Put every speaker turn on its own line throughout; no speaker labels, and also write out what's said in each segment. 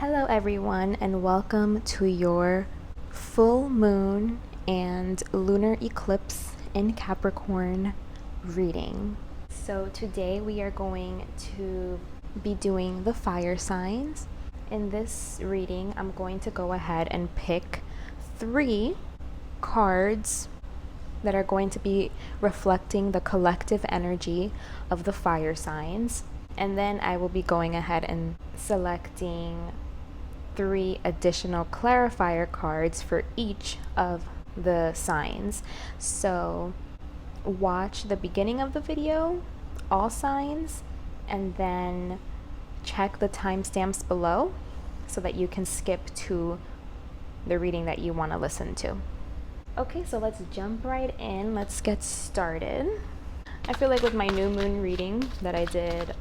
Hello, everyone, and welcome to your full moon and lunar eclipse in Capricorn reading. So, today we are going to be doing the fire signs. In this reading, I'm going to go ahead and pick 3 cards that are going to be reflecting the collective energy of the fire signs. And then I will be going ahead and selecting 3 additional clarifier cards for each of the signs. So watch the beginning of the video, all signs, and then check the timestamps below so that you can skip to the reading that you want to listen to. Okay, so let's jump right in. Let's get started. I feel like with my new moon reading that I did,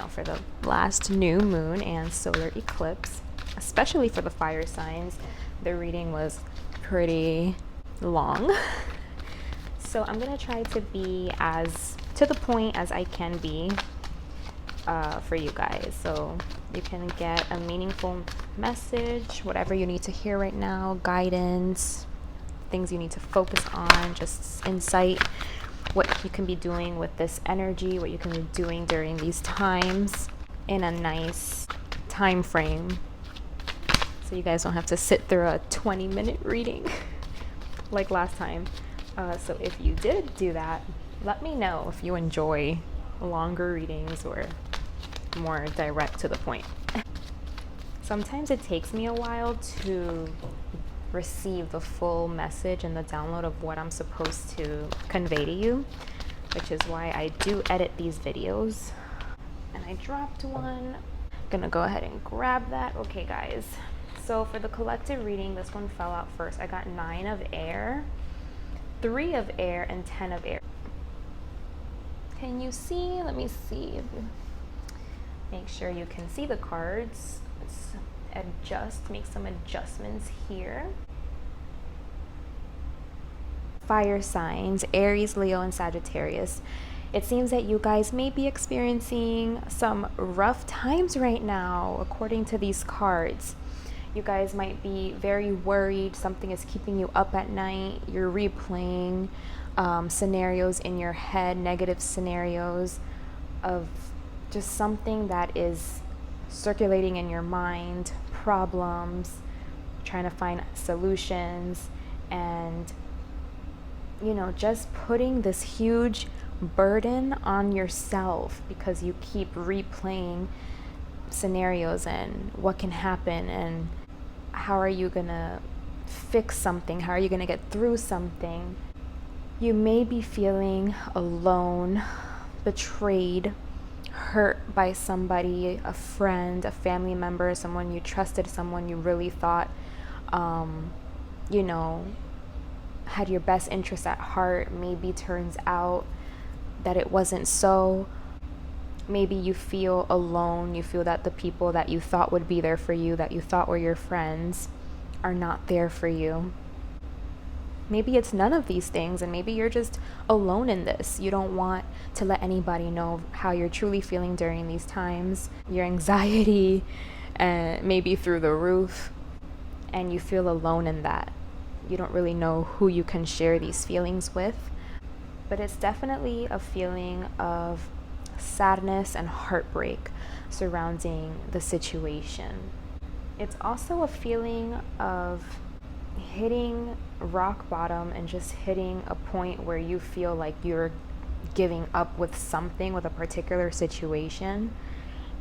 for the last new moon and solar eclipse, especially for the fire signs, the reading was pretty long. So I'm going to try to be as to the point as I can be for you guys. So you can get a meaningful message, whatever you need to hear right now, guidance, things you need to focus on, just insight, what you can be doing with this energy, what you can be doing during these times in a nice time frame, so you guys don't have to sit through a 20-minute reading like last time. So if you did do that, let me know if you enjoy longer readings or more direct to the point. Sometimes it takes me a while to receive the full message and the download of what I'm supposed to convey to you, which is why I do edit these videos. And I dropped one. Gonna go ahead and grab that. Okay, guys. So for the collective reading, this one fell out first. I got 9 of air, 3 of air, and 10 of air. Can you see? Let me see. Make sure you can see the cards. Let's make some adjustments here. Fire signs, Aries, Leo, and Sagittarius. It seems that you guys may be experiencing some rough times right now, according to these cards. You guys might be very worried. Something is keeping you up at night. You're replaying scenarios in your head, negative scenarios of just something that is circulating in your mind, problems, trying to find solutions, and just putting this huge burden on yourself because you keep replaying scenarios and what can happen and how are you gonna fix something, how are you gonna get through something. You may be feeling alone, betrayed, hurt by somebody, a friend, a family member, someone you trusted, someone you really thought had your best interests at heart. Maybe turns out that it wasn't so. Maybe you feel alone. You feel that the people that you thought would be there for you, that you thought were your friends, are not there for you. Maybe it's none of these things, and maybe you're just alone in this. You don't want to let anybody know how you're truly feeling during these times. Your anxiety maybe through the roof, and you feel alone in that. You don't really know who you can share these feelings with. But it's definitely a feeling of sadness and heartbreak surrounding the situation. It's also a feeling of hitting rock bottom and just hitting a point where you feel like you're giving up with something, with a particular situation,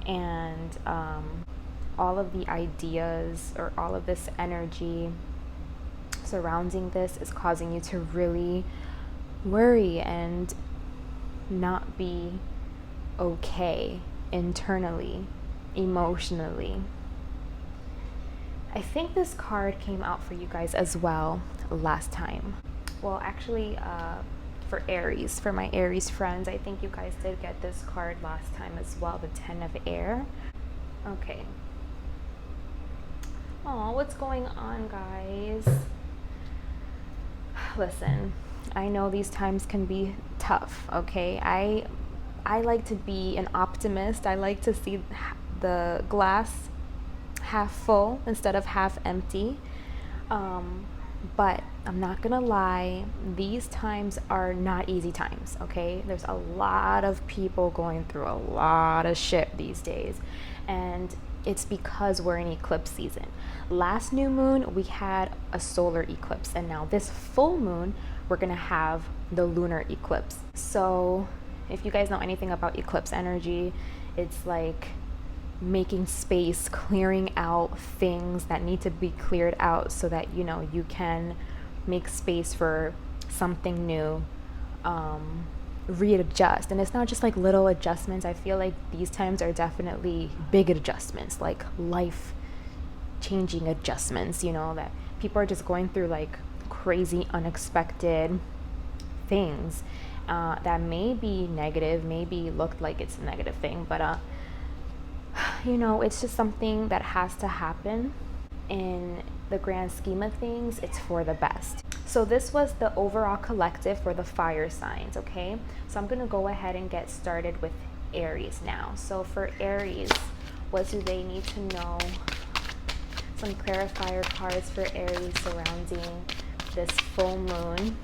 and all of the ideas or all of this energy surrounding this is causing you to really worry and not be okay internally, emotionally. I think this card came out for you guys as well last time. Well, actually, for Aries, for my Aries friends, I think you guys did get this card last time as well, the 10 of air. Okay. Oh, what's going on, guys? Listen, I know these times can be tough, okay? I like to be an optimist. I like to see the glass half full instead of half empty. But I'm not gonna lie, these times are not easy times, okay? There's a lot of people going through a lot of shit these days, and it's because we're in eclipse season. Last new moon, we had a solar eclipse, and now this full moon, we're gonna have the lunar eclipse. So if you guys know anything about eclipse energy, it's like making space, clearing out things that need to be cleared out so that, you know, you can make space for something new, readjust. And it's not just like little adjustments. I feel like these times are definitely big adjustments, like life changing adjustments, you know, that people are just going through like crazy, unexpected things that may be negative, maybe looked like it's a negative thing, but you know, it's just something that has to happen. In the grand scheme of things, it's for the best. So this was the overall collective for the fire signs, okay? So I'm gonna go ahead and get started with Aries now. So for Aries, what do they need to know? Some clarifier cards for Aries surrounding this full moon.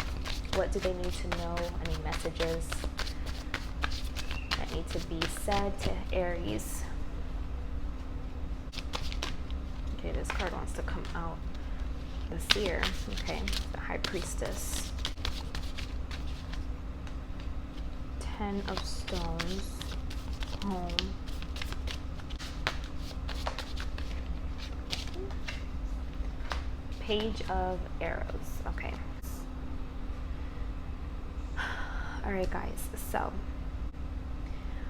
What do they need to know? Any messages that need to be said to Aries? Okay, this card wants to come out. The Seer, okay, the High Priestess. 10 of Stones, Home. Page of Arrows, okay. All right, guys, so,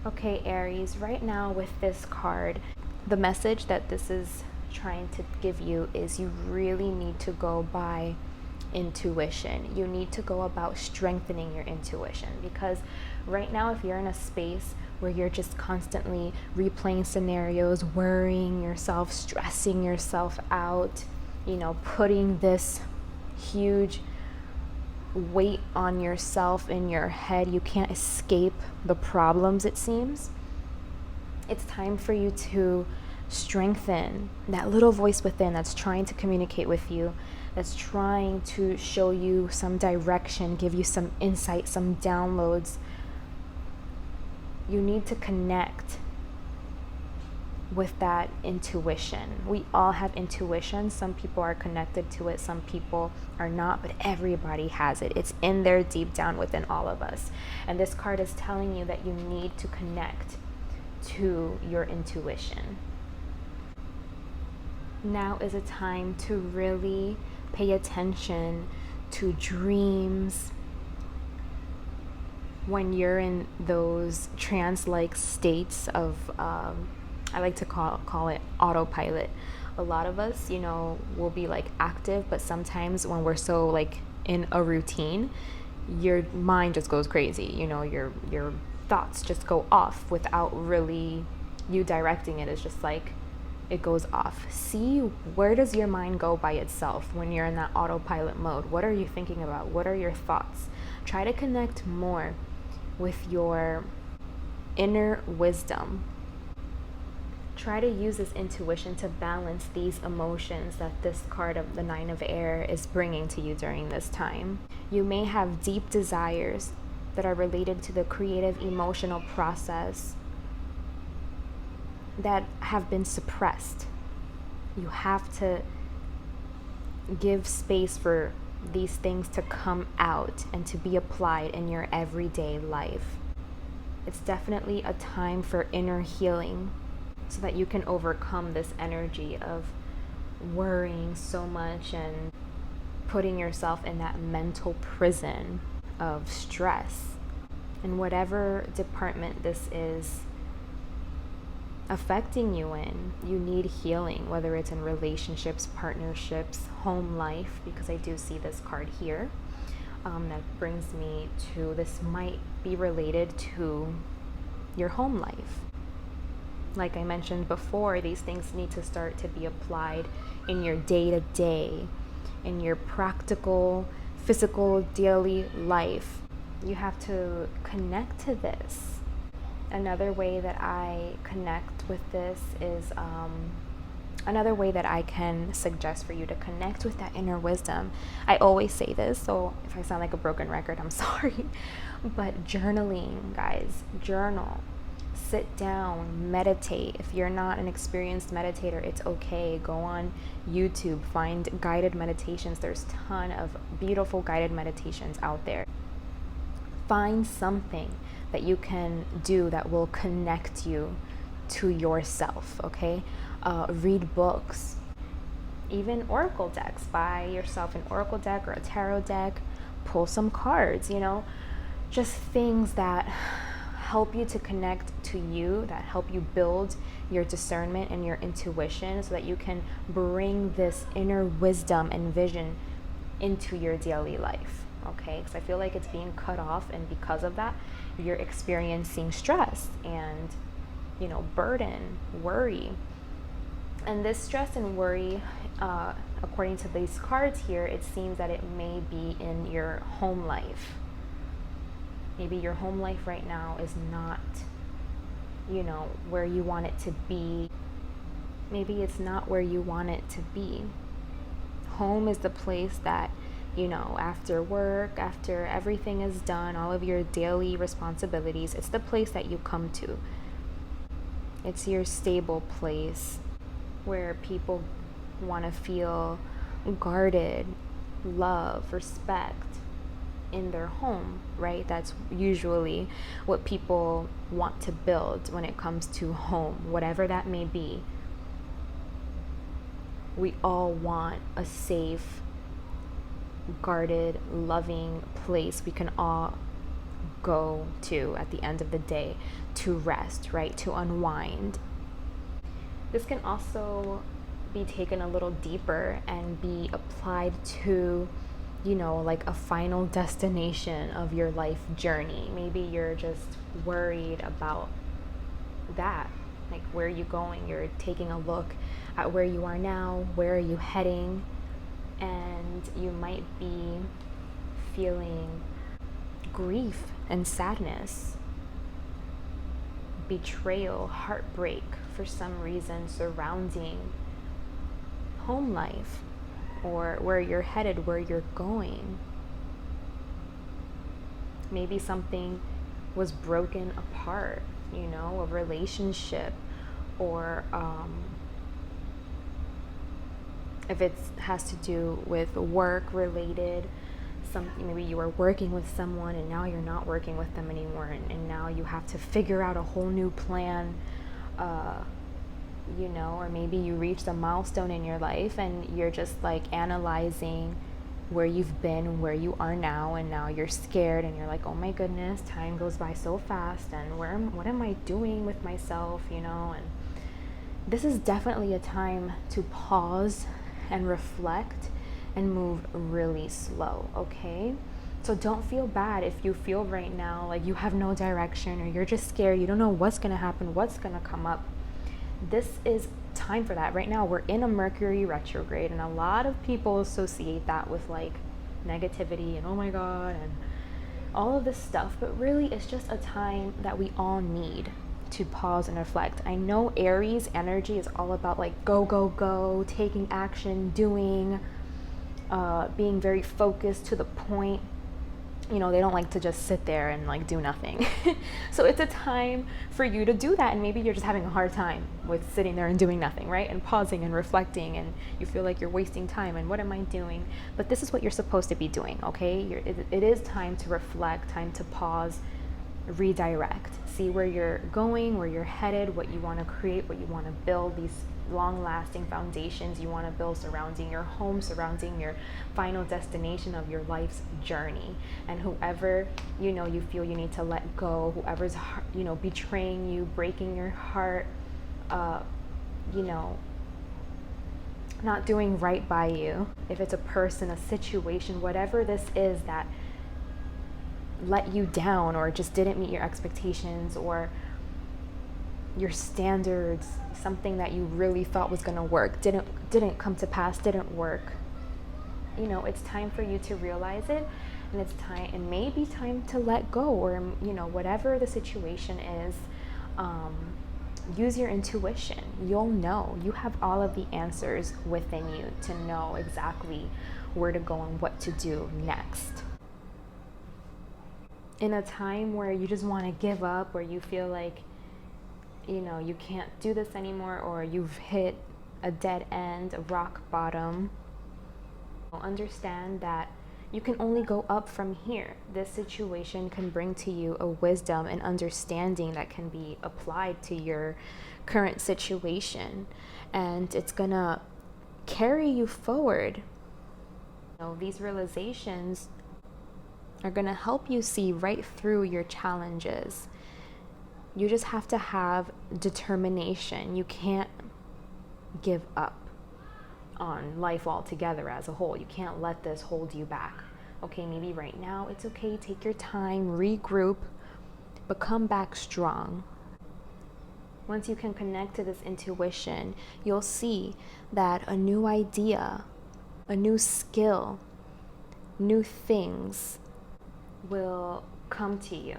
okay, Aries, right now with this card, the message that this is trying to give you is you really need to go by intuition. You need to go about strengthening your intuition, because right now if you're in a space where you're just constantly replaying scenarios, worrying yourself, stressing yourself out, you know, putting this huge weight on yourself in your head, you can't escape the problems, it seems. It's time for you to strengthen that little voice within that's trying to communicate with you, that's trying to show you some direction, give you some insight, some downloads. You need to connect with that intuition. We all have intuition. Some people are connected to it, some people are not, but everybody has it. It's in there deep down within all of us. And this card is telling you that you need to connect to your intuition. Now is a time to really pay attention to dreams when you're in those trance-like states of, I like to call it autopilot. A lot of us, you know, will be like active, but sometimes when we're so like in a routine, your mind just goes crazy. You know, your thoughts just go off without really you directing it. It's just like it goes off. See, where does your mind go by itself when you're in that autopilot mode? What are you thinking about? What are your thoughts? Try to connect more with your inner wisdom. Try to use this intuition to balance these emotions that this card of the Nine of Air is bringing to you during this time. You may have deep desires that are related to the creative emotional process that have been suppressed. You have to give space for these things to come out and to be applied in your everyday life. It's definitely a time for inner healing so that you can overcome this energy of worrying so much and putting yourself in that mental prison of stress. In whatever department this is affecting you in, you need healing, whether it's in relationships, partnerships, home life, because I do see this card here. That brings me to, this might be related to your home life. Like I mentioned before, these things need to start to be applied in your day-to-day, in your practical, physical, daily life. You have to connect to this. Another way that I connect with this is Another way that I can suggest for you to connect with that inner wisdom, I always say this, so if I sound like a broken record, I'm sorry, but journaling, guys, journal. Sit down, meditate. If you're not an experienced meditator, it's okay. Go on YouTube, find guided meditations. There's a ton of beautiful guided meditations out there. Find something that you can do that will connect you to yourself, okay? Read books, even oracle decks. Buy yourself an oracle deck or a tarot deck, pull some cards, just things that help you to connect to you, that help you build your discernment and your intuition so that you can bring this inner wisdom and vision into your daily life, okay? Because I feel like it's being cut off, and because of that, you're experiencing stress and, burden, worry. And this stress and worry, according to these cards here, it seems that it may be in your home life. Maybe your home life right now is not, where you want it to be. Maybe it's not where you want it to be. Home is the place that, after work, after everything is done, all of your daily responsibilities, it's the place that you come to. It's your stable place where people want to feel guarded, love, respect in their home, right? That's usually what people want to build when it comes to home, whatever that may be. We all want a safe, guarded, loving place we can all go to at the end of the day to rest, right? To unwind. This can also be taken a little deeper and be applied to, like a final destination of your life journey. Maybe you're just worried about that. Like, where are you going? You're taking a look at where you are now, where are you heading, and you might be feeling grief and sadness, betrayal, heartbreak for some reason surrounding home life, or where you're headed, where you're going. Maybe something was broken apart, a relationship, or if it has to do with work related, something, maybe you were working with someone and now you're not working with them anymore, and now you have to figure out a whole new plan, or maybe you reached a milestone in your life and you're just like analyzing where you've been, where you are now, and now you're scared and you're like, oh my goodness, time goes by so fast, and what am I doing with myself, and this is definitely a time to pause and reflect and move really slow, okay? So don't feel bad if you feel right now like you have no direction, or you're just scared, you don't know what's gonna happen, what's gonna come up. This is time for that. Right now we're in a Mercury retrograde, and a lot of people associate that with like negativity and oh my god and all of this stuff, but really it's just a time that we all need to pause and reflect. I know Aries energy is all about like go, go, go, taking action, doing, being very focused to the point. They don't like to just sit there and like do nothing. So it's a time for you to do that, and maybe you're just having a hard time with sitting there and doing nothing, right? And pausing and reflecting, and you feel like you're wasting time and what am I doing? But this is what you're supposed to be doing, okay? It is time to reflect, time to pause, redirect, see where you're going, where you're headed, what you want to create, what you want to build, these long-lasting foundations you want to build surrounding your home, surrounding your final destination of your life's journey. And whoever you feel you need to let go, whoever's betraying you, breaking your heart, not doing right by you, if it's a person, a situation, whatever this is that let you down or just didn't meet your expectations or your standards, something that you really thought was going to work didn't come to pass, didn't work. It's time for you to realize it, and it's time, and maybe time to let go, or whatever the situation is. use your intuition. You'll know. You have all of the answers within you to know exactly where to go and what to do next. In a time where you just want to give up, or you feel like, you can't do this anymore, or you've hit a dead end, a rock bottom, understand that you can only go up from here. This situation can bring to you a wisdom and understanding that can be applied to your current situation, and it's gonna carry you forward. These realizations are gonna help you see right through your challenges. You just have to have determination. You can't give up on life altogether as a whole. You can't let this hold you back. Okay, maybe right now it's okay. Take your time, regroup, but come back strong. Once you can connect to this intuition, you'll see that a new idea, a new skill, new things will come to you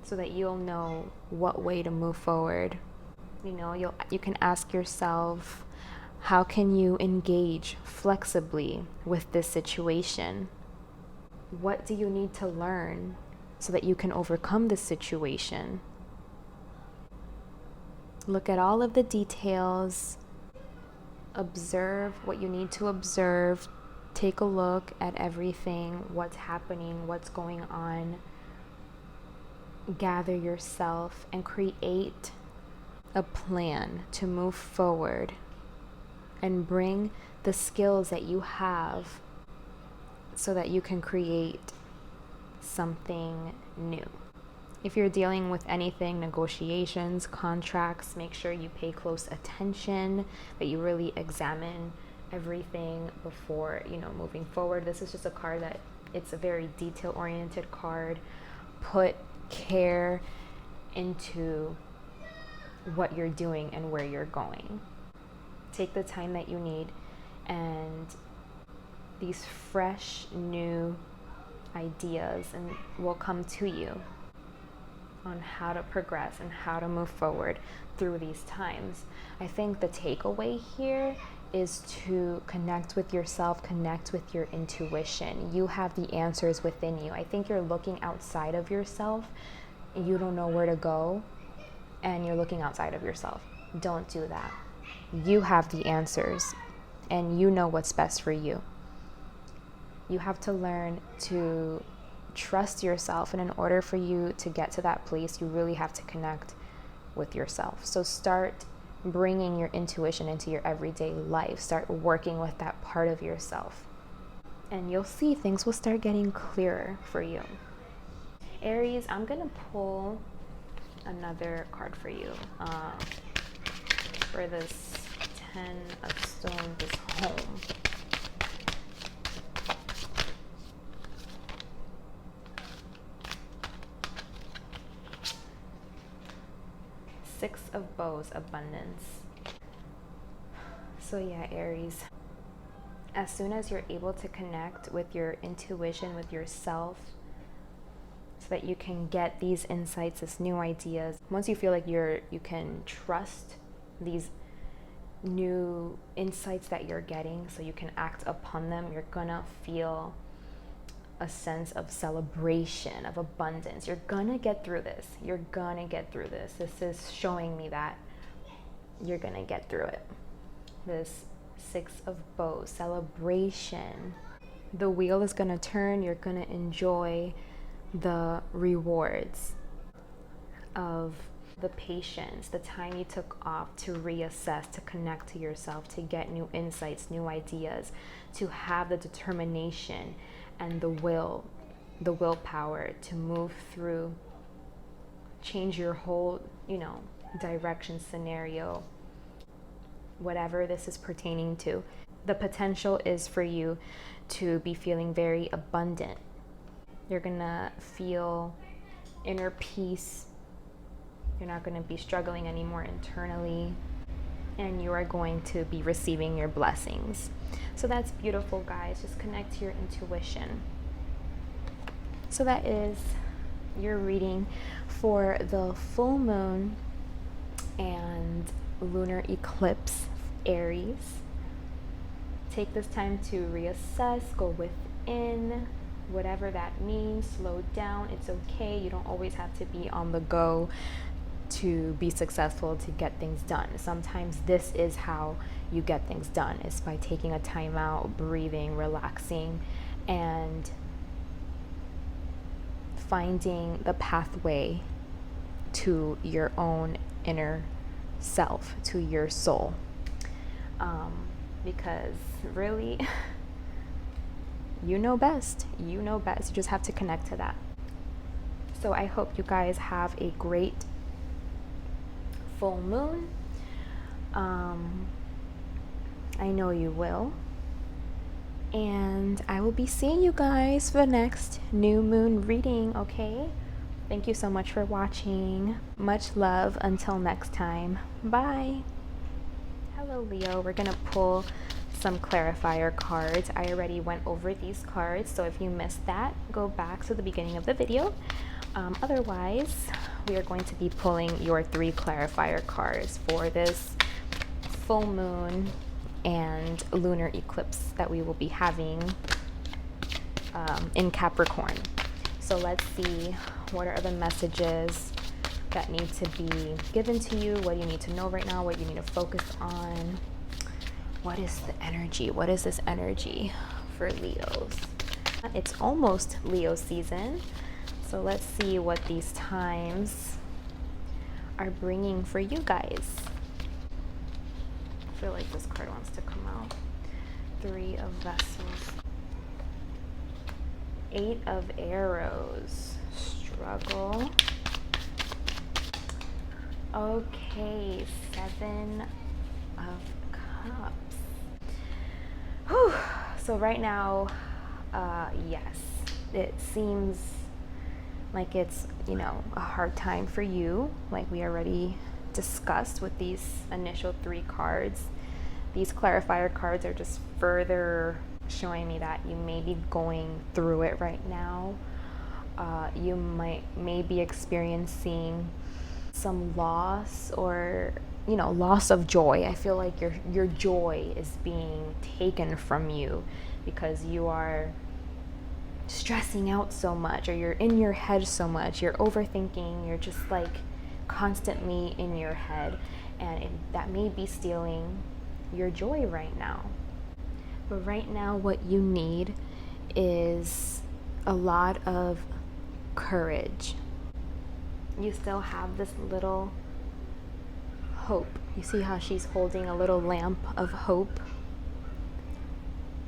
so that you'll know what way to move forward. You can ask yourself, how can you engage flexibly with this situation? What do you need to learn so that you can overcome this situation? Look at all of the details. Observe what you need to observe. Take a look at everything, what's happening, what's going on. Gather yourself and create a plan to move forward, and bring the skills that you have so that you can create something new. If you're dealing with anything, negotiations, contracts, make sure you pay close attention, that you really examine everything before, moving forward. This is just a card that it's a very detail-oriented card. Put care into what you're doing and where you're going. Take the time that you need, and these fresh new ideas will come to you on how to progress and how to move forward through these times. I think the takeaway here is to connect with yourself, connect with your intuition. You have the answers within you. I think you're looking outside of yourself. You don't know where to go, and you're looking outside of yourself. Don't do that. You have the answers, and you know what's best for you. You have to learn to trust yourself, and in order for you to get to that place, you really have to connect with yourself. So start bringing your intuition into your everyday life. Start working with that part of yourself, and you'll see things will start getting clearer for you. Aries, I'm gonna pull another card for you for this 10 of Stones, this home. Six of Bows, abundance. So yeah, Aries, as soon as you're able to connect with your intuition, with yourself, so that you can get these insights, these new ideas, once you feel like you can trust these new insights that you're getting, so you can act upon them, you're gonna feel a sense of celebration, of abundance. You're gonna get through this. You're gonna get through this. This is showing me that you're gonna get through it. This Six of Bows, celebration. The wheel is gonna turn. You're gonna enjoy the rewards of the patience, the time you took off to reassess, to connect to yourself, to get new insights, new ideas, to have the determination and the willpower to move through, change your whole, direction, scenario, whatever this is pertaining to. The potential is for you to be feeling very abundant. You're gonna feel inner peace. You're not gonna be struggling anymore internally, and you are going to be receiving your blessings. So that's beautiful, guys. Just connect to your intuition. So that is your reading for the full moon and lunar eclipse, Aries. Take this time to reassess, go within, whatever that means, slow down. It's okay. You don't always have to be on the go to be successful, to get things done. Sometimes this is how you get things done, is by taking a time out, breathing, relaxing, and finding the pathway to your own inner self, to your soul. Because really, you know best. You know best. You just have to connect to that. So I hope you guys have a great full moon. I know you will. And I will be seeing you guys for the next new moon reading, okay? Thank you so much for watching. Much love. Until next time. Bye. Hello, Leo. We're going to pull some clarifier cards. I already went over these cards, so if you missed that, go back to the beginning of the video. Otherwise, we are going to be pulling your 3 clarifier cards for this full moon and lunar eclipse that we will be having in Capricorn. So let's see, what are the messages that need to be given to you? What do you need to know right now? What you need to focus on? What is the energy? What is this energy for Leos? It's almost Leo season. So let's see what these times are bringing for you guys. I feel like this card wants to come out. 3 of Vessels. 8 of Arrows. Struggle. Okay, 7 of Cups. Whew. So right now, yes, it seems like it's, a hard time for you, like we already discussed with these initial 3 cards. These clarifier cards are just further showing me that you may be going through it right now. You may be experiencing some loss, or loss of joy. I feel like your joy is being taken from you because you are stressing out so much, or you're in your head so much, you're overthinking, you're just like constantly in your head, and that may be stealing your joy right now. But right now what you need is a lot of courage. You still have this little hope. You see how she's holding a little lamp of hope?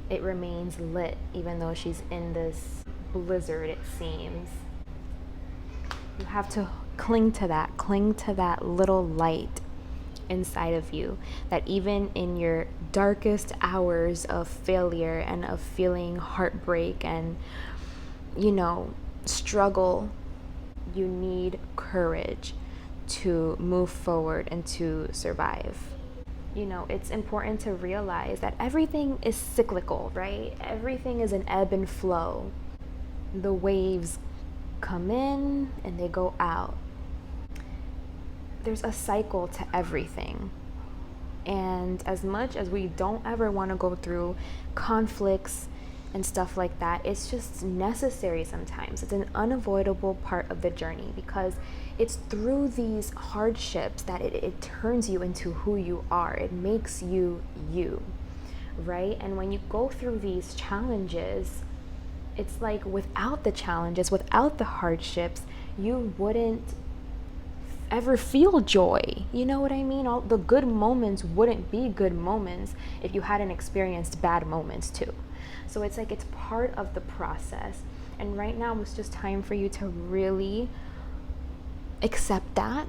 It remains lit even though she's in this blizzard, it seems. You have to cling to that little light inside of you, that even in your darkest hours of failure and of feeling heartbreak and struggle, you need courage to move forward and to survive. It's important to realize that everything is cyclical, right? Everything is an ebb and flow. The waves come in and they go out. There's a cycle to everything. And as much as we don't ever want to go through conflicts and stuff like that, it's just necessary sometimes. It's an unavoidable part of the journey, because it's through these hardships that it turns you into who you are. It makes you you, right? And when you go through these challenges, it's like without the challenges, without the hardships, you wouldn't ever feel joy. You know what I mean? All the good moments wouldn't be good moments if you hadn't experienced bad moments too. So it's like it's part of the process. And right now it's just time for you to really accept that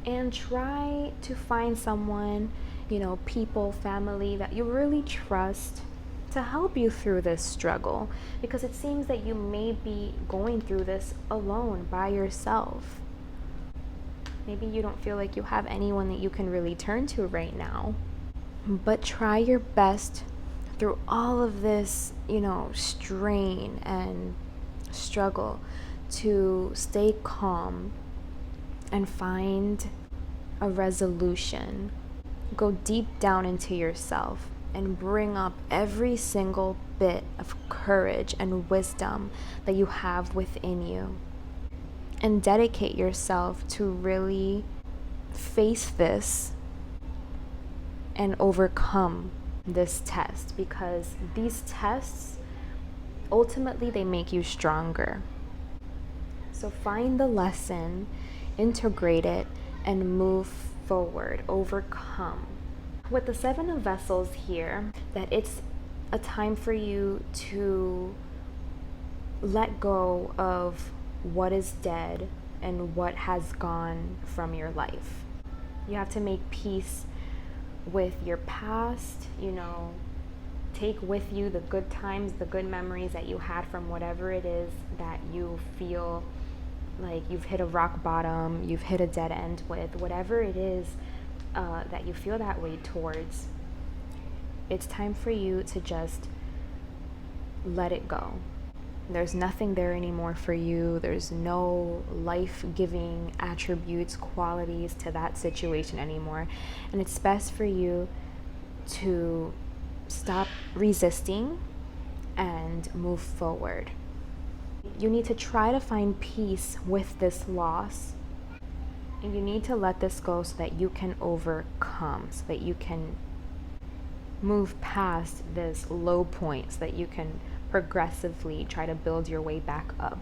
and try to find someone, people, family that you really trust to help you through this struggle, because it seems that you may be going through this alone by yourself. Maybe you don't feel like you have anyone that you can really turn to right now, but try your best through all of this, strain and struggle to stay calm and find a resolution. Go deep down into yourself and bring up every single bit of courage and wisdom that you have within you. And dedicate yourself to really face this and overcome this test, because these tests, ultimately, they make you stronger. So find the lesson, integrate it, and move forward, overcome. With the Seven of Vessels here, that it's a time for you to let go of what is dead and what has gone from your life. You have to make peace with your past, take with you the good times, the good memories that you had from whatever it is that you feel like you've hit a rock bottom, you've hit a dead end with, whatever it is that you feel that way towards. It's time for you to just let it go. There's nothing there anymore for you. There's no life-giving attributes, qualities to that situation anymore. And it's best for you to stop resisting and move forward. You need to try to find peace with this loss. And you need to let this go so that you can overcome, so that you can move past this low point, so that you can progressively try to build your way back up.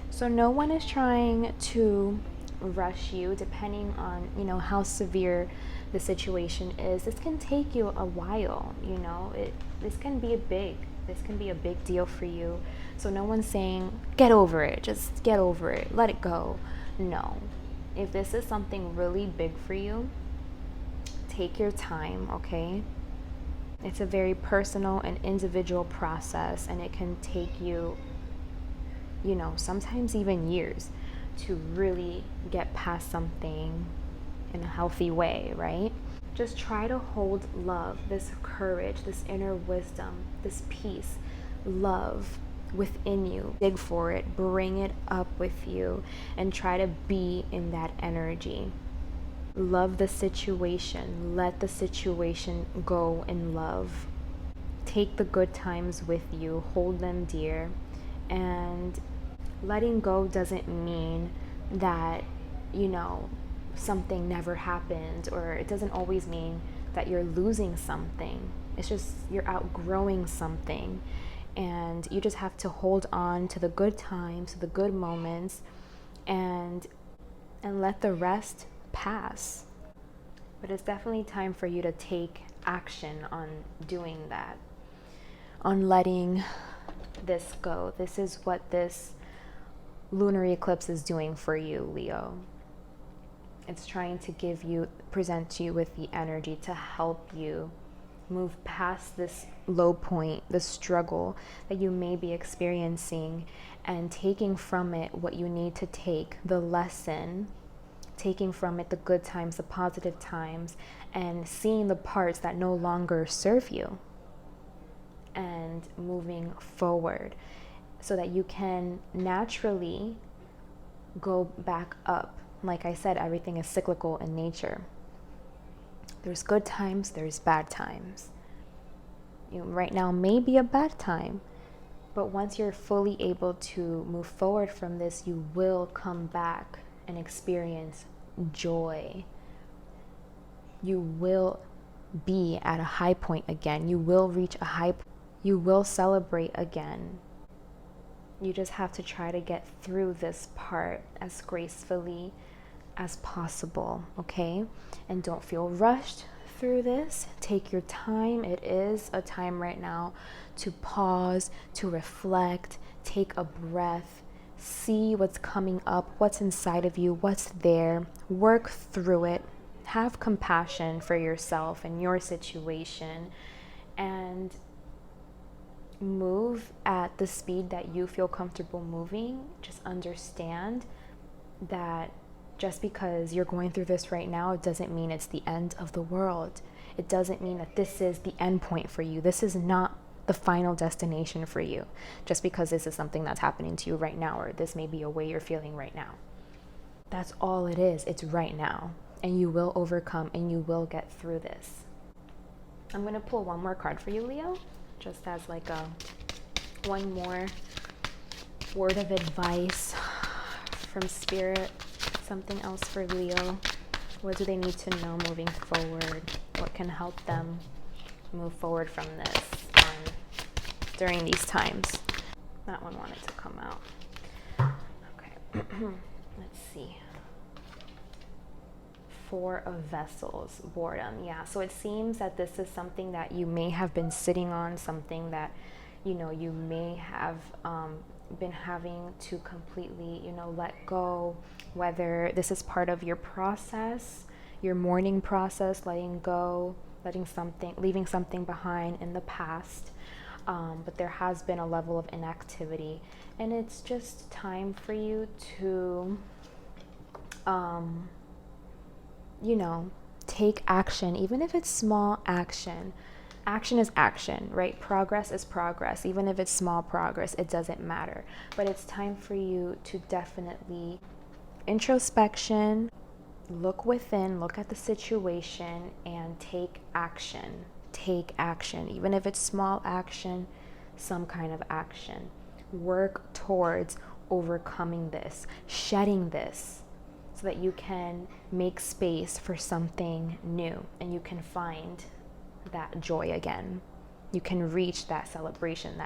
So no one is trying to rush you, depending on, how severe the situation is. This can take you a while, this can be a big deal for you. So no one's saying, get over it, just get over it, let it go. No. If this is something really big for you, take your time, okay? It's a very personal and individual process, and it can take you, sometimes even years to really get past something in a healthy way, right? Just try to hold love, this courage, this inner wisdom, this peace, love within you. Dig for it, bring it up with you, and try to be in that energy. Love the situation. Let the situation go in love. Take the good times with you. Hold them dear. And letting go doesn't mean that, something never happened, or it doesn't always mean that you're losing something. It's just you're outgrowing something. And you just have to hold on to the good times, the good moments, and let the rest pass. But it's definitely time for you to take action on doing that, on letting this go. This is what this lunar eclipse is doing for you, Leo. It's trying to present you with the energy to help you move past this low point, the struggle that you may be experiencing, and taking from it what you need to take, the lesson, taking from it the good times, the positive times, and seeing the parts that no longer serve you, and moving forward so that you can naturally go back up. Like I said, everything is cyclical in nature. There's good times, there's bad times. Right now may be a bad time, but once you're fully able to move forward from this, you will come back and experience joy. You will be at a high point again. You will reach a high point. You will celebrate again. You just have to try to get through this part as gracefully as possible, okay? And don't feel rushed through this. Take your time. It is a time right now to pause, to reflect, take a breath, see what's coming up, what's inside of you, what's there, work through it, have compassion for yourself and your situation, and move at the speed that you feel comfortable moving. Just understand that just because you're going through this right now, it doesn't mean it's the end of the world. It doesn't mean that this is the end point for you. This is not the final destination for you, just because this is something that's happening to you right now, or this may be a way you're feeling right now. That's all it is. It's right now. and you will overcome, and you will get through this. I'm going to pull one more card for you, Leo, just as like a one more word of advice from Spirit. Something else for Leo. What do they need to know moving forward? What can help them move forward from this during these times? That one wanted to come out. Okay. Let's see. Four of Vessels, boredom. Yeah, so it seems that this is something that you may have been sitting on, something that, you know, you may have been having to completely, you know, let go, whether this is part of your process, your mourning process, letting go, leaving something behind in the past. But there has been a level of inactivity, and it's just time for you to, you know, take action, even if it's small action. Action is action, right? Progress is progress. Even if it's small progress, it doesn't matter. But it's time for you to definitely introspection, look within, look at the situation, and take action. Take action, even if it's small action, some kind of action. Work towards overcoming this, shedding this, so that you can make space for something new, and you can find that joy again. You can reach that celebration,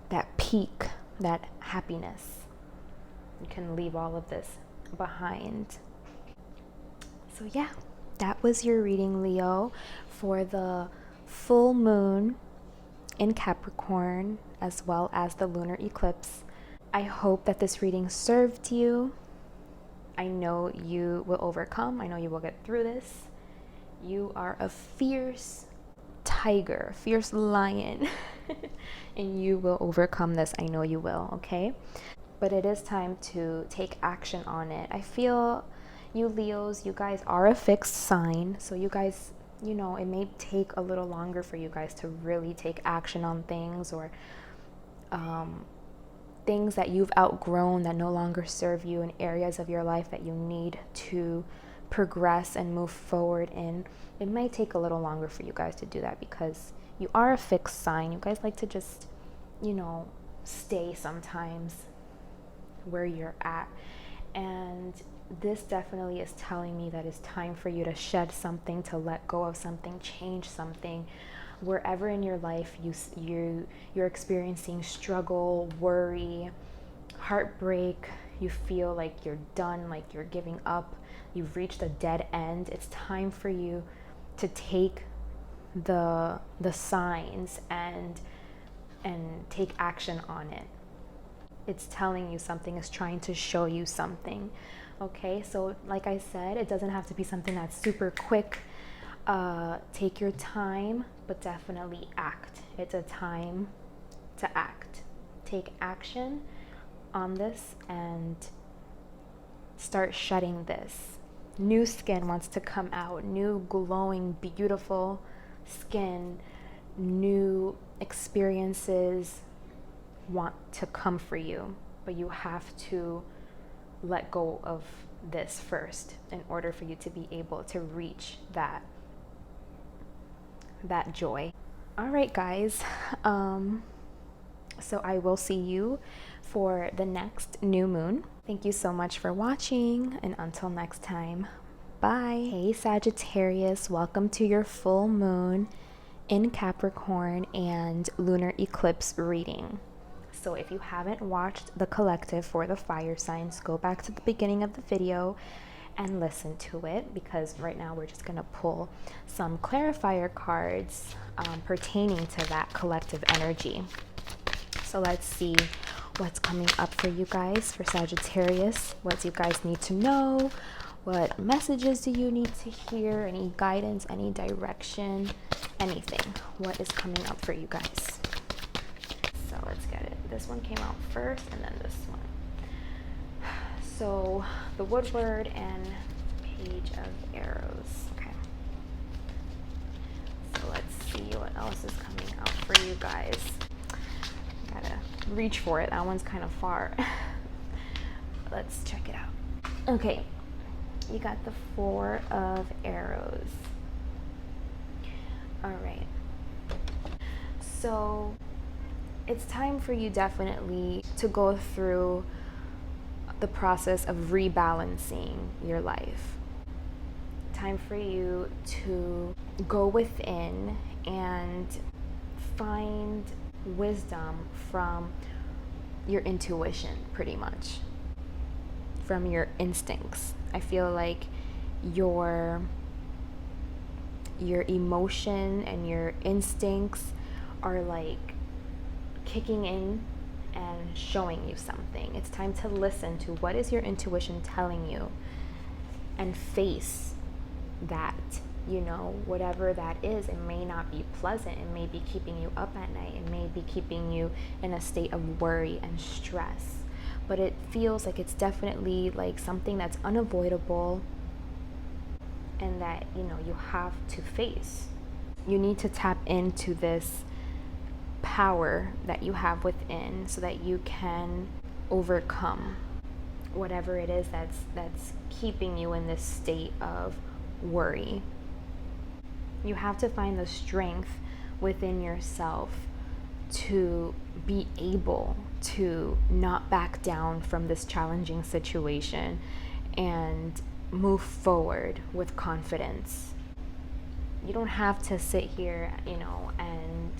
that peak, that happiness. You can leave all of this behind. So yeah, that was your reading, Leo, for the full moon in Capricorn, as well as the lunar eclipse. I hope that this reading served you. I know you will overcome. I know you will get through this. You are a fierce tiger, fierce lion, and you will overcome this. I know you will, okay? But it is time to take action on it. I feel you Leos, you guys are a fixed sign. So you guys, you know, it may take a little longer for you guys to really take action on things, or things that you've outgrown that no longer serve you in areas of your life that you need to progress and move forward in. It might take a little longer for you guys to do that because you are a fixed sign. You guys like to just, you know, stay sometimes where you're at. And this definitely is telling me that it's time for you to shed something, to let go of something, change something. Wherever in your life you're experiencing struggle, worry, heartbreak, you feel like you're done, like you're giving up, you've reached a dead end, it's time for you to take the signs and take action on it. It's telling you something, it's trying to show you something. Okay, so like I said, it doesn't have to be something that's super quick. Take your time, but definitely act. It's a time to act. Take action on this and start shedding this. New skin wants to come out, new glowing, beautiful skin, new experiences want to come for you, but you have to let go of this first in order for you to be able to reach that joy. All right, guys. So I will see you for the next new moon. Thank you so much for watching, and until next time, bye. Hey Sagittarius, welcome to your full moon in Capricorn and lunar eclipse reading. So if you haven't watched the collective for the fire signs, go back to the beginning of the video and listen to it, because right now we're just going to pull some clarifier cards pertaining to that collective energy. So let's see what's coming up for you guys for Sagittarius. What do you guys need to know? What messages do you need to hear? Any guidance, any direction, anything? What is coming up for you guys? So let's get it. This one came out first, and then this one. So the Woodward and Page of Arrows. Okay. So let's see what else is coming out for you guys. Gotta reach for it. That one's kind of far. Let's check it out. Okay. You got the Four of Arrows. All right. So it's time for you definitely to go through the process of rebalancing your life. Time for you to go within and find wisdom from your intuition, pretty much, from your instincts. I feel like your emotion and your instincts are like kicking in and showing you something. It's time to listen to what is your intuition telling you and face that. You know, whatever that is, it may not be pleasant. It may be keeping you up at night. It may be keeping you in a state of worry and stress. But it feels like it's definitely like something that's unavoidable and that, you know, you have to face. You need to tap into this power that you have within so that you can overcome whatever it is that's keeping you in this state of worry. You have to find the strength within yourself to be able to not back down from this challenging situation and move forward with confidence. You don't have to sit here, you know, and,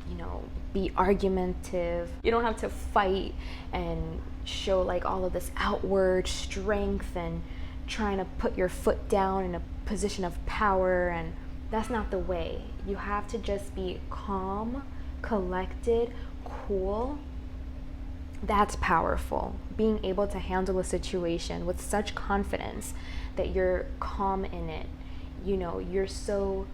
you know, be argumentative. You don't have to fight and show like all of this outward strength and trying to put your foot down in a position of power, and that's not the way. You have to just be calm, collected, cool. That's powerful. Being able to handle a situation with such confidence that you're calm in it. You know, you're so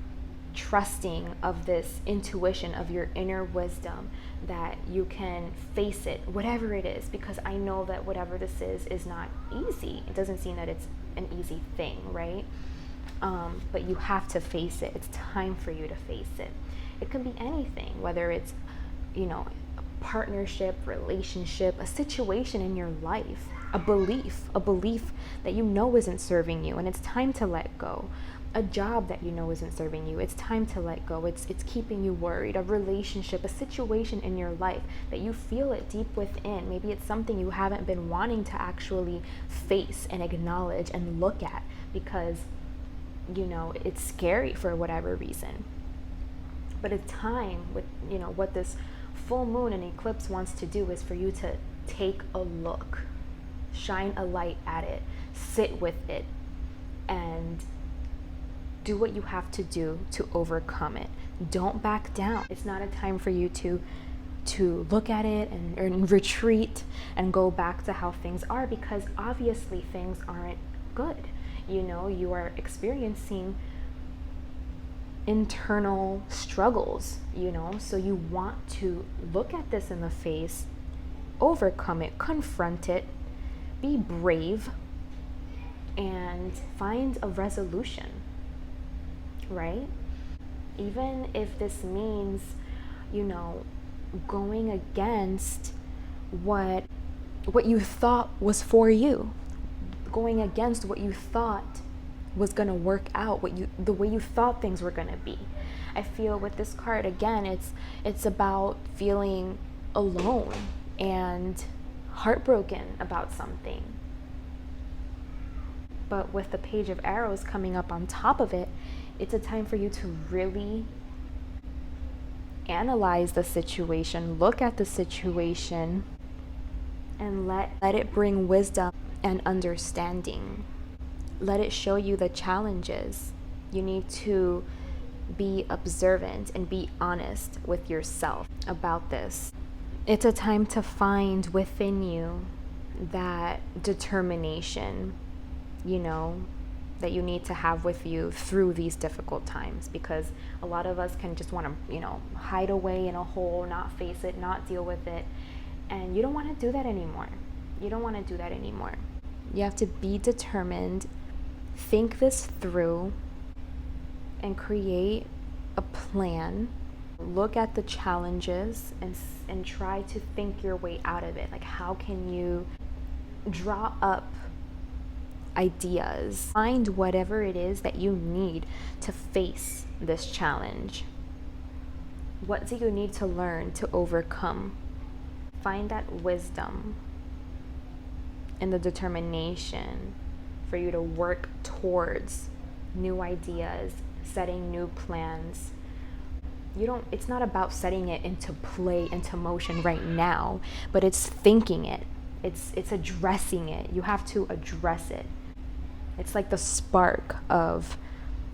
trusting of this intuition, of your inner wisdom, that you can face it, whatever it is, because I know that whatever this is not easy. It doesn't seem that it's an easy thing, right? But you have to face it. It's time for you to face it. It can be anything, whether it's, you know, a partnership, relationship, a situation in your life, a belief that you know isn't serving you, and it's time to let go. A job that you know isn't serving you, it's time to let go. It's keeping you worried. A relationship, a situation in your life that you feel it deep within. Maybe it's something you haven't been wanting to actually face and acknowledge and look at because, you know, it's scary for whatever reason. But it's time with, you know, what this full moon and eclipse wants to do is for you to take a look, shine a light at it, sit with it, and do what you have to do to overcome it. Don't back down. It's not a time for you to look at it and retreat and go back to how things are, because obviously things aren't good. You know, you are experiencing internal struggles, you know, so you want to look at this in the face, overcome it, confront it, be brave, and find a resolution. Right? Even if this means, you know, going against what you thought was for you, going against what you thought was going to work out, the way you thought things were going to be. I feel with this card again, it's about feeling alone and heartbroken about something. But with the Page of Arrows coming up on top of it, it's a time for you to really analyze the situation, look at the situation, and let it bring wisdom and understanding. Let it show you the challenges. You need to be observant and be honest with yourself about this. It's a time to find within you that determination, you know, that you need to have with you through these difficult times, because a lot of us can just want to, you know, hide away in a hole, not face it, not deal with it, and you don't want to do that anymore. You don't want to do that anymore. You have to be determined, think this through, and create a plan. Look at the challenges and try to think your way out of it. Like, how can you draw up ideas. Find whatever it is that you need to face this challenge. What do you need to learn to overcome? Find that wisdom and the determination for you to work towards new ideas, setting new plans. It's not about setting it into play, into motion right now, but it's thinking it. It's addressing it. You have to address it. It's like the spark of,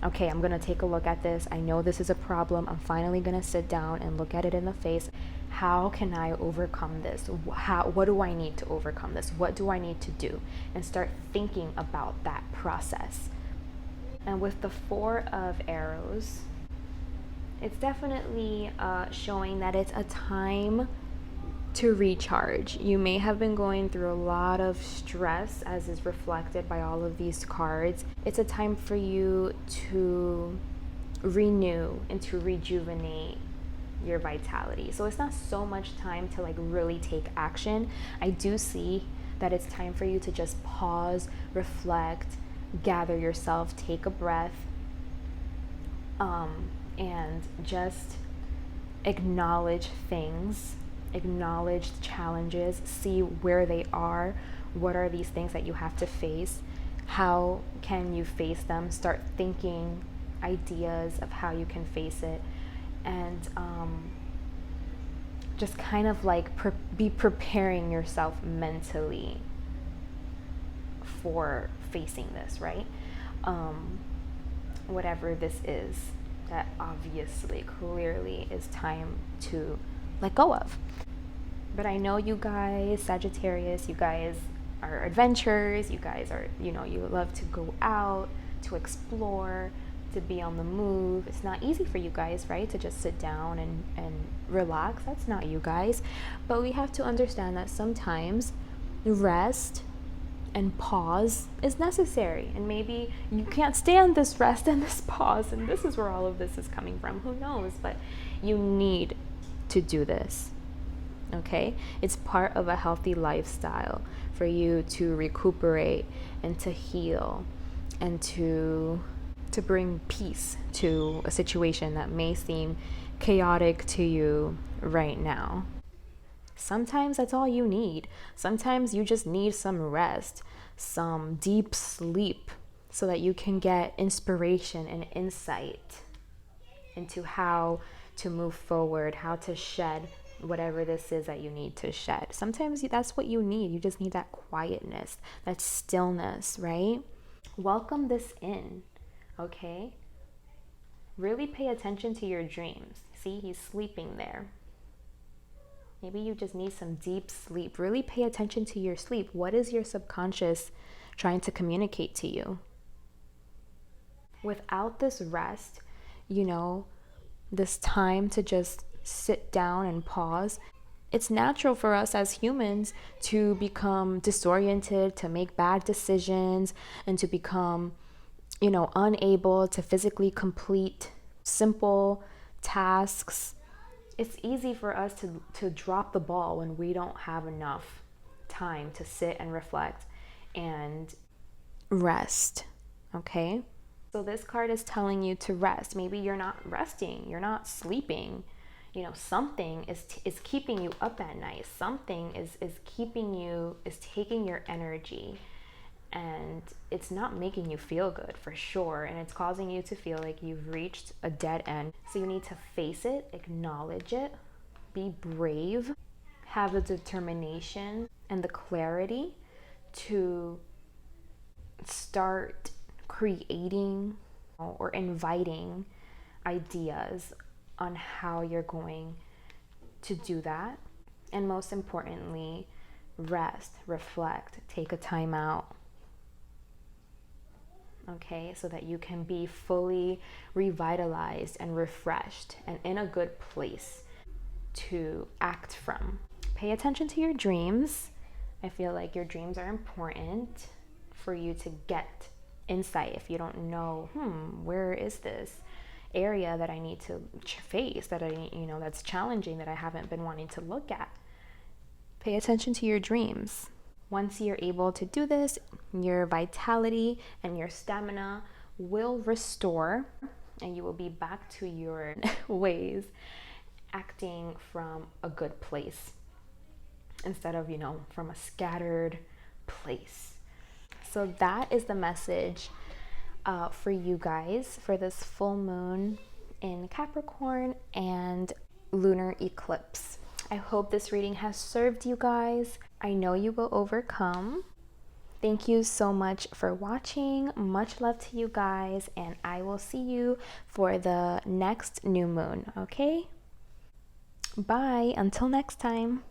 okay, I'm gonna take a look at this. I know this is a problem. I'm finally gonna sit down and look at it in the face. How can I overcome this? What do I need to overcome this? What do I need to do? And start thinking about that process. And with the Four of Arrows, it's definitely showing that it's a time to recharge. You may have been going through a lot of stress, as is reflected by all of these cards. It's a time for you to renew and to rejuvenate your vitality. So it's not so much time to like really take action. I do see that it's time for you to just pause, reflect, gather yourself, take a breath, and just acknowledge things, acknowledge the challenges, see where they are, what are these things that you have to face, how can you face them, start thinking ideas of how you can face it, and just kind of like be preparing yourself mentally for facing this, right? Whatever this is that obviously, clearly is time to let go of. But I know you guys, Sagittarius, you guys are adventurers, you guys are, you love to go out, to explore, to be on the move. It's not easy for you guys, right? To just sit down and relax. That's not you guys. But we have to understand that sometimes rest and pause is necessary, and maybe you can't stand this rest and this pause, and this is where all of this is coming from, who knows, but you need to do this, okay? It's part of a healthy lifestyle for you to recuperate and to heal and to bring peace to a situation that may seem chaotic to you right now. Sometimes that's all you need. Sometimes you just need some rest, some deep sleep, so that you can get inspiration and insight into how to move forward, how to shed whatever this is that you need to shed. Sometimes that's what you need. You just need that quietness, that stillness, right? Welcome this in, okay? Really pay attention to your dreams. See, he's sleeping there. Maybe you just need some deep sleep. Really pay attention to your sleep. What is your subconscious trying to communicate to you? Without this rest, this time to just sit down and pause, it's natural for us as humans to become disoriented, to make bad decisions, and to become, unable to physically complete simple tasks. It's easy for us to drop the ball when we don't have enough time to sit and reflect and rest, okay? So this card is telling you to rest. Maybe you're not resting, you're not sleeping. Something is keeping you up at night. Something is taking your energy, and it's not making you feel good for sure, and it's causing you to feel like you've reached a dead end. So you need to face it, acknowledge it, be brave, have the determination and the clarity to start creating or inviting ideas on how you're going to do that. And most importantly, rest, reflect, take a time out. Okay, so that you can be fully revitalized and refreshed and in a good place to act from. Pay attention to your dreams. I feel like your dreams are important for you to get insight. If you don't know, where is this area that I need to face, that that's challenging, that I haven't been wanting to look at. Pay attention to your dreams. Once you're able to do this, your vitality and your stamina will restore and you will be back to your ways, acting from a good place instead of, from a scattered place. So that is the message for you guys for this full moon in Capricorn and lunar eclipse. I hope this reading has served you guys. I know you will overcome. Thank you so much for watching. Much love to you guys, and I will see you for the next new moon, okay? Bye, until next time.